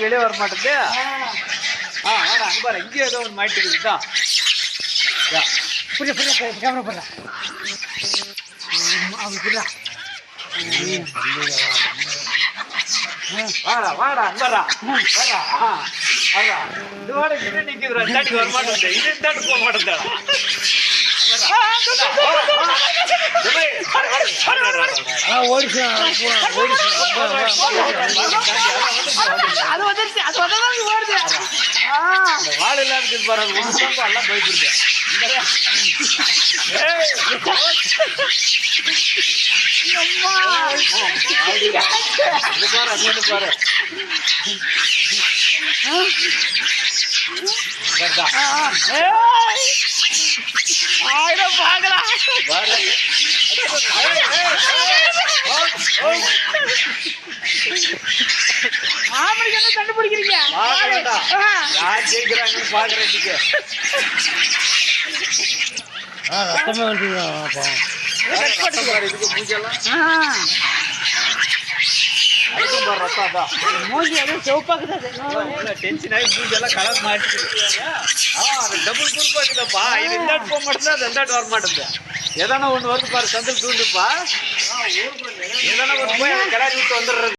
இருக்கு வெளியே வர மாட்டேங்குது. வாடா அங்க பாரு, இங்கே ஏதோ ஒன்று மாட்டிக்குதுதான். புரிய கேமரா போடுறா புரியா. வாடா அங்கடா இதோட இது நிக்குதுடா. இந்தாட்டி வர மாட்டேங்குது, இது இந்தாட்டி போக மாட்டேங்குதா. வாழை இல்லாத பாரு, அது ஒன்று எல்லாம் போயிட்டு பாரு. கண்டுபிடிக்கிறீங்க யார் ஜெயிக்கிறாங்கன்னு பாக்குறதுக்கு. இதுக்கு பூஜெல்லாம் மூஞ்சி எதுவும் செவப்பாக்குது. டென்ஷன் ஆகி பூஜெல்லாம் கலர் மாட்டிக்குது. டபுள் குறுப்பாக்குதப்பா. இது இந்தாட்டு போக மாட்டேங்குது, அது இந்தாட்டு வர மாட்டேங்குது. எதனா ஒண்ணு வருது பாரு, சந்தில் தூண்டுப்பா. எதனா ஒரு போய் கிடாரி விட்டு வந்துடுறது.